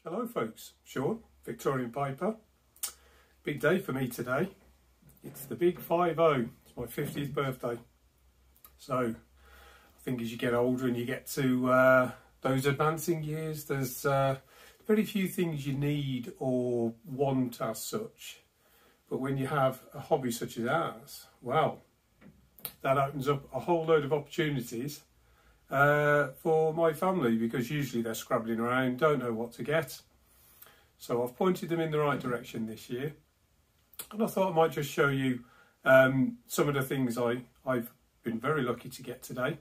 Hello folks, Sean, Victorian Piper. Big day for me today. It's the big 5-0. It's my 50th birthday. So I think as you get older and you get to those advancing years, there's very few things you need or want as such. But when you have a hobby such as ours, well, that opens up a whole load of opportunities for my family, because usually they're scrabbling around, don't know what to get. So I've pointed them in the right direction this year, and I thought I might just show you some of the things I've been very lucky to get today.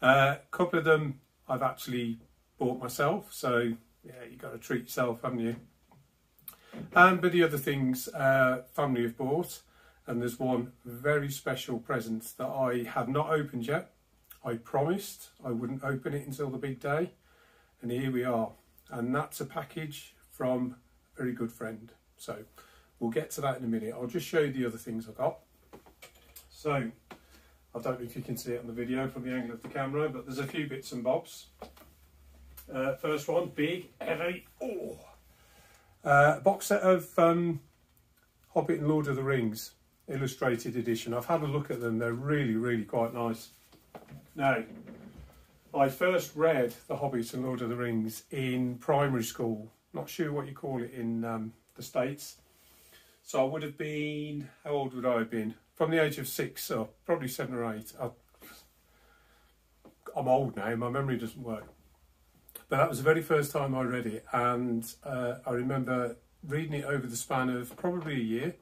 A couple of them I've actually bought myself, so yeah, you've got to treat yourself, haven't you? But the other things family have bought, and there's one very special present that I have not opened yet. I promised I wouldn't open it until the big day, and here we are. And that's a package from a very good friend. So we'll get to that in a minute. I'll just show you the other things I got. So I don't know if you can see it on the video from the angle of the camera, but there's a few bits and bobs. First one, big, heavy, box set of Hobbit and Lord of the Rings illustrated edition. I've had a look at them. They're really, really quite nice. Now, I first read The Hobbit and Lord of the Rings in primary school. Not sure what you call it in the States. So I would have been, how old would I have been? From the age of 6, or probably 7 or 8. I'm old now, my memory doesn't work. But that was the very first time I read it, and I remember reading it over the span of probably a year.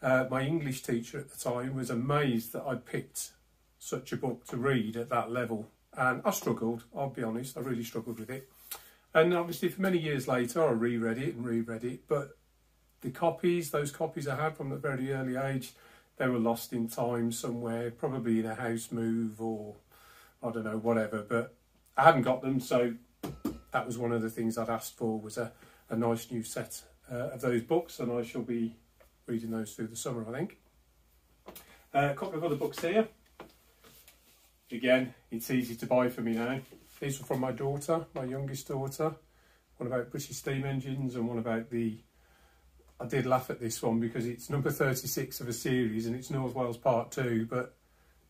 My English teacher at the time was amazed that I'd picked such a book to read at that level, and I struggled, I'll be honest, I really struggled with it. And obviously for many years later I reread it, but the copies, those copies I had from a very early age, they were lost in time somewhere, probably in a house move or I don't know, whatever, but I hadn't got them, so that was one of the things I'd asked for, was a nice new set of those books, and I shall be reading those through the summer, I think. A couple of other books here. Again, it's easy to buy for me now. These are from my daughter, my youngest daughter. One about British steam engines and one about the... I did laugh at this one because it's number 36 of a series and it's North Wales Part 2, but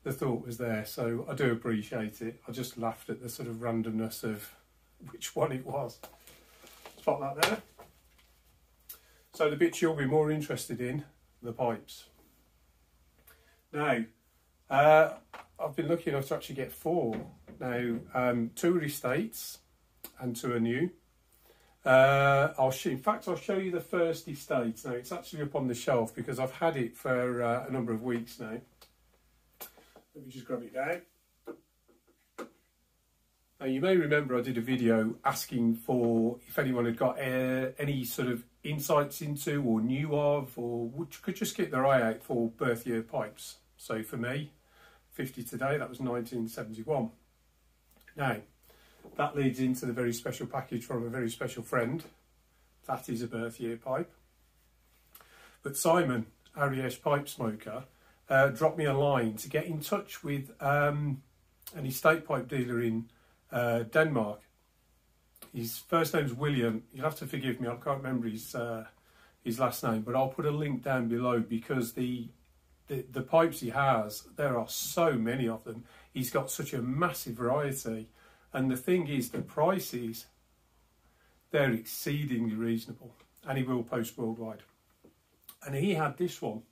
the thought was there, so I do appreciate it. I just laughed at the sort of randomness of which one it was. Spot that there. So the bits you'll be more interested in, the pipes. Now, I've been lucky enough to actually get 4 now. 2 are estates and 2 are new. In fact, I'll show you the first estate. Now, it's actually up on the shelf because I've had it for a number of weeks now. Let me just grab it down. Now, you may remember I did a video asking for if anyone had got any sort of insights into or knew of, or could just keep their eye out for birth year pipes. So for me, 50 today, that was 1971. Now, that leads into the very special package from a very special friend. That is a birth year pipe. But Simon, Ariège pipe smoker, dropped me a line to get in touch with an estate pipe dealer in Denmark. His first name's William. You'll have to forgive me, I can't remember his last name, but I'll put a link down below because the pipes he has, there are so many of them. He's got such a massive variety, and the thing is, the prices, they're exceedingly reasonable, and he will post worldwide. And he had this one.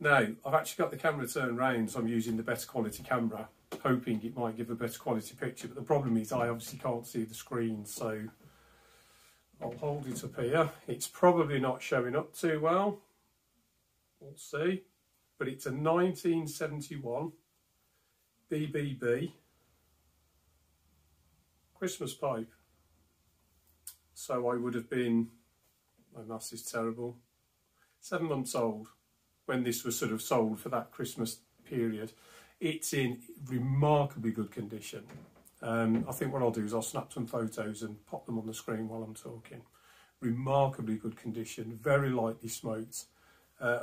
Now, I've actually got the camera turned round, so I'm using the better quality camera, hoping it might give a better quality picture, but the problem is I obviously can't see the screen, so I'll hold it up here. It's probably not showing up too well. We'll see, but it's a 1971 BBB Christmas pipe. So I would have been, my maths is terrible, 7 months old when this was sort of sold for that Christmas period. It's in remarkably good condition. I think what I'll do is I'll snap some photos and pop them on the screen while I'm talking. Remarkably good condition, very lightly smoked.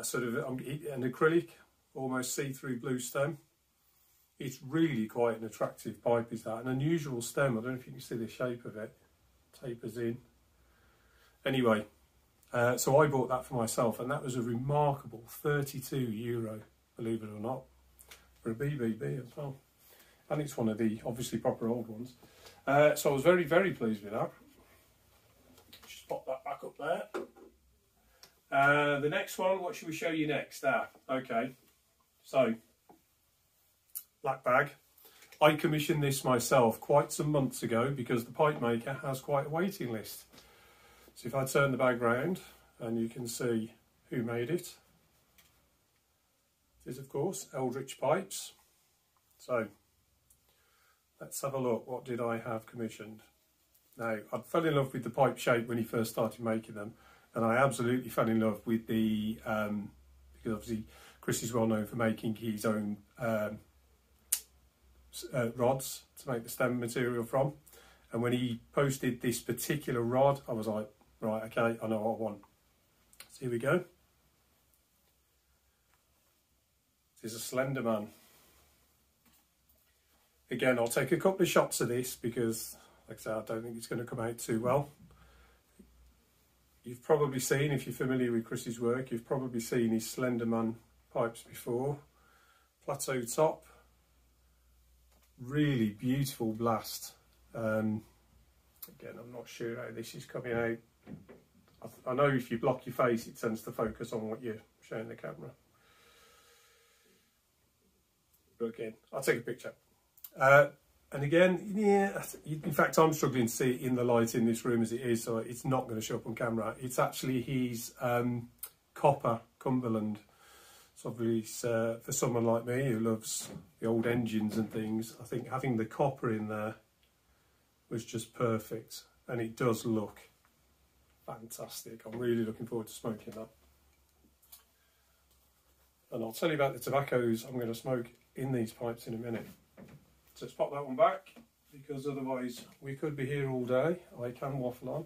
Sort of an acrylic, almost see-through blue stem. It's really quite an attractive pipe, is that? An unusual stem, I don't know if you can see the shape of it. tapers in. Anyway, so I bought that for myself, and that was a remarkable €32, believe it or not, for a BBB as well. And it's one of the obviously proper old ones. So I was very, very pleased with that. Just pop that back up there. The next one, what should we show you next? Okay. So, black bag. I commissioned this myself quite some months ago because the pipe maker has quite a waiting list. So if I turn the bag round, and you can see who made it. It is, of course, Eldritch Pipes. So, let's have a look. What did I have commissioned? Now, I fell in love with the pipe shape when he first started making them, and I absolutely fell in love with the, because obviously Chris is well known for making his own rods to make the stem material from. And when he posted this particular rod, I was like, right, okay, I know what I want. So here we go. This is a Slender Man. Again, I'll take a couple of shots of this because, like I said, I don't think it's going to come out too well. You've probably seen, if you're familiar with Chris's work, you've probably seen his Slender Man pipes before. Plateau top. Really beautiful blast. Again, I'm not sure how this is coming out. I know if you block your face, it tends to focus on what you're showing the camera. But again, I'll take a picture. And again, yeah, in fact, I'm struggling to see it in the light in this room as it is, so it's not going to show up on camera. It's actually his copper Cumberland. So obviously, for someone like me who loves the old engines and things, I think having the copper in there was just perfect, and it does look fantastic. I'm really looking forward to smoking that. And I'll tell you about the tobaccos I'm going to smoke in these pipes in a minute. So let's pop that one back, because otherwise we could be here all day. I can waffle on.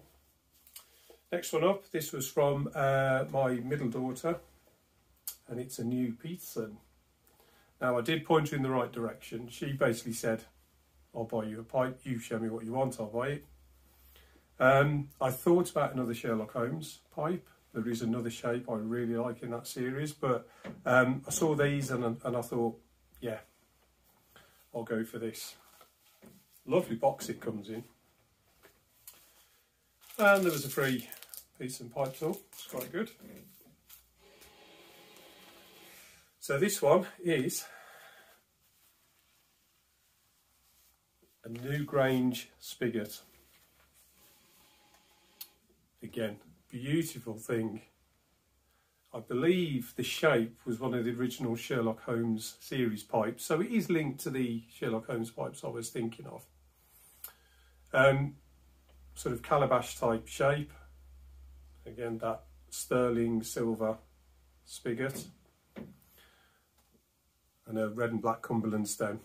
Next one up, this was from my middle daughter, and it's a new Peterson. Now I did point her in the right direction. She basically said, I'll buy you a pipe, you show me what you want, I'll buy it. I thought about another Sherlock Holmes pipe. There is another shape I really like in that series, but I saw these and I thought, yeah, I'll go for this. Lovely box it comes in. And there was a free Peterson pipe saw, it's quite good. So this one is a Newgrange spigot. Again, beautiful thing. I believe the shape was one of the original Sherlock Holmes series pipes, so it is linked to the Sherlock Holmes pipes I was thinking of. Sort of calabash type shape. Again, that sterling silver spigot. And a red and black Cumberland stem.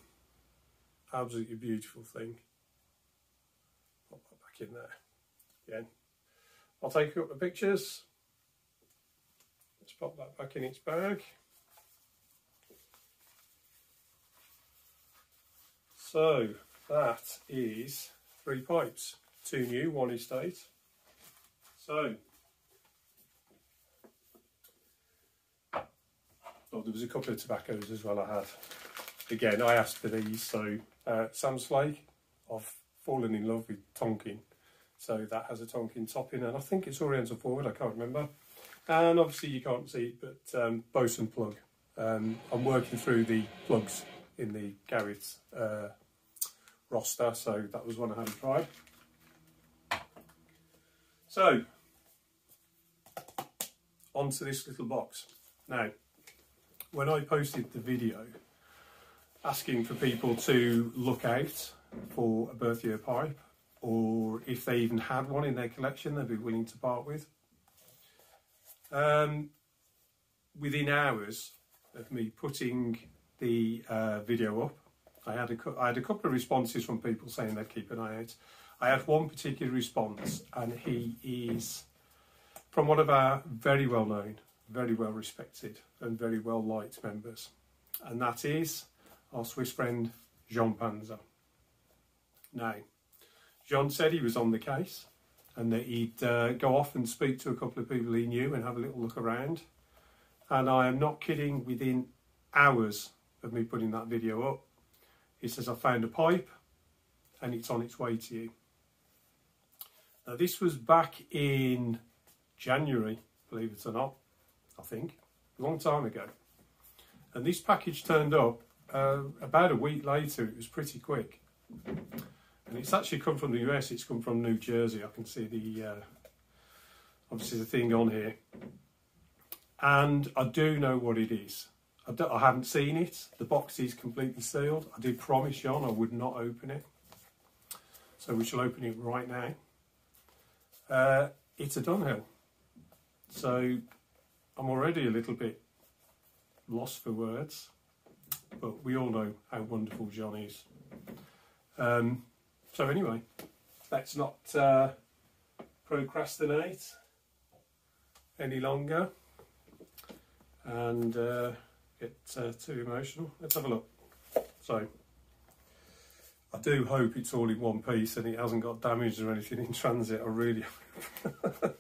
Absolutely beautiful thing. Pop that back in there. Again, I'll take a couple of pictures. Let's pop that back in its bag. So that is 3 pipes. 2 new, 1 estate. So, oh, there was a couple of tobaccos as well I had. Again, I asked for these, so Sam's Flake, I've fallen in love with Tonkin. So that has a Tonkin topping, and I think it's Oriental Forward, I can't remember. And obviously you can't see it, but Bosun plug. I'm working through the plugs in the Garrett roster, so that was one I hadn't tried. So, onto this little box. Now, when I posted the video asking for people to look out for a birth year pipe, or if they even had one in their collection they'd be willing to part with, within hours of me putting the video up, I had a couple of responses from people saying they'd keep an eye out. I had one particular response, and he is from one of our very well known, very well respected and very well liked members, and that is our Swiss friend Jean Panzer. Now, Jean said he was on the case. and that he'd go off and speak to a couple of people he knew and have a little look around. And I am not kidding, within hours of me putting that video up, he says, I found a pipe and it's on its way to you. Now, this was back in January, believe it or not, I think, a long time ago. And this package turned up about a week later. It was pretty quick. And it's actually come from the US, it's come from New Jersey. I can see the, obviously the thing on here. And I do know what it is. I haven't seen it. The box is completely sealed. I did promise John I would not open it. So we shall open it right now. It's a Dunhill. So I'm already a little bit lost for words, but we all know how wonderful John is. So anyway, let's not procrastinate any longer and get too emotional. Let's have a look. So I do hope it's all in one piece and it hasn't got damaged or anything in transit. I really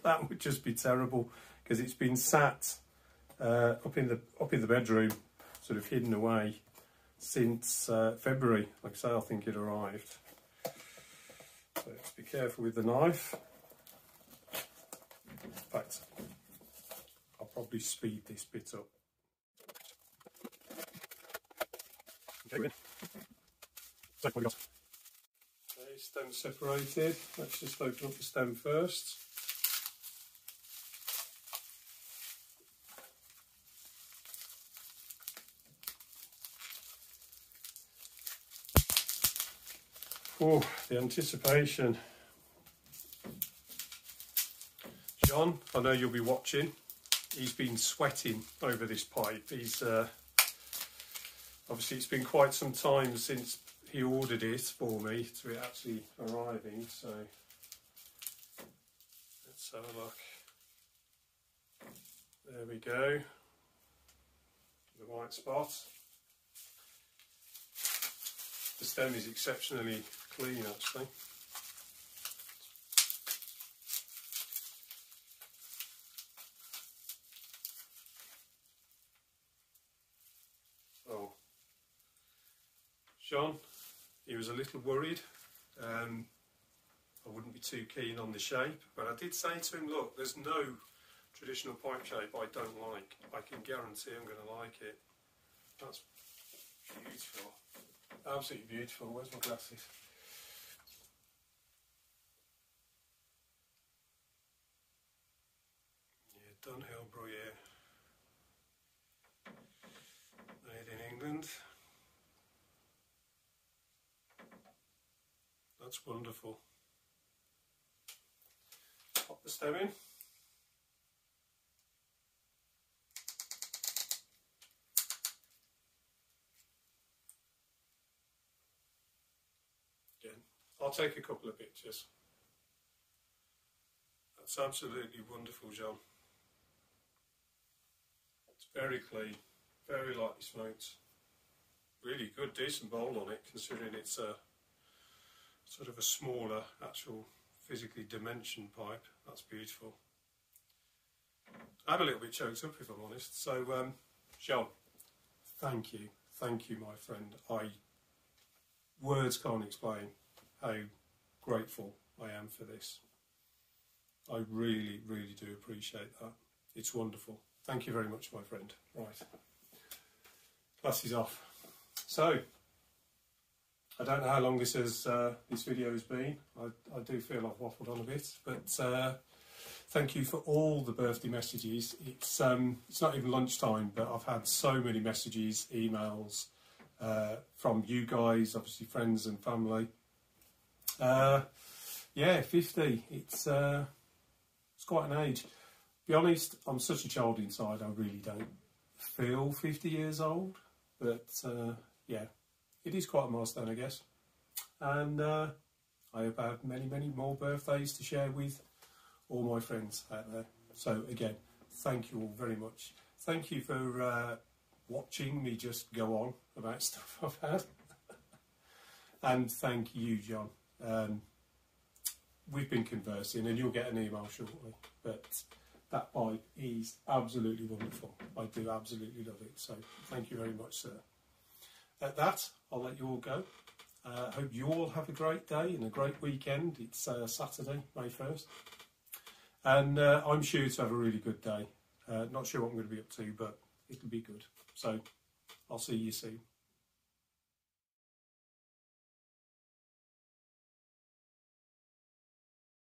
that would just be terrible, because it's been sat up in the bedroom, sort of hidden away since February. Like I say, I think it arrived. So let's be careful with the knife. In fact, I'll probably speed this bit up. Okay, good. So what have we got? Okay, stem separated. Let's just open up the stem first. Oh, the anticipation. John, I know you'll be watching. He's been sweating over this pipe. He's obviously, it's been quite some time since he ordered it for me to it actually arriving, so let's have a look. There we go. The white spot. The stem is exceptionally clean, actually. Oh, John, he was a little worried. I wouldn't be too keen on the shape, but I did say to him, look, there's no traditional pipe shape I don't like. I can guarantee I'm going to like it. That's beautiful. Absolutely beautiful. Where's my glasses? Yeah, Dunhill Bruyere. Made in England. That's wonderful. Pop the stem in. I'll take a couple of pictures. That's absolutely wonderful, John. It's very clean, very lightly smoked. Really good, decent bowl on it, considering it's a sort of a smaller, actual physically dimensioned pipe. That's beautiful. I'm a little bit choked up, if I'm honest. So, John, thank you, my friend. Words can't explain how grateful I am for this. I really, really do appreciate that. It's wonderful. Thank you very much, my friend. Right, glasses off. So, I don't know how long this video has been. I do feel I've waffled on a bit, but thank you for all the birthday messages. It's not even lunchtime, but I've had so many messages, emails from you guys, obviously friends and family. Yeah, 50. It's quite an age. Be honest, I'm such a child inside. I really don't feel 50 years old, but yeah, it is quite a milestone, I guess. And I hope I have many, many more birthdays to share with all my friends out there. So again, thank you all very much. Thank you for watching me just go on about stuff I've had. And thank you, John. we've been conversing, and you'll get an email shortly. But that bike is absolutely wonderful. I do absolutely love it. So thank you very much, sir. At that, I'll let you all go. Hope you all have a great day and a great weekend. It's Saturday, May 1st. And I'm sure to have a really good day. Not sure what I'm going to be up to, but it'll be good. So I'll see you soon.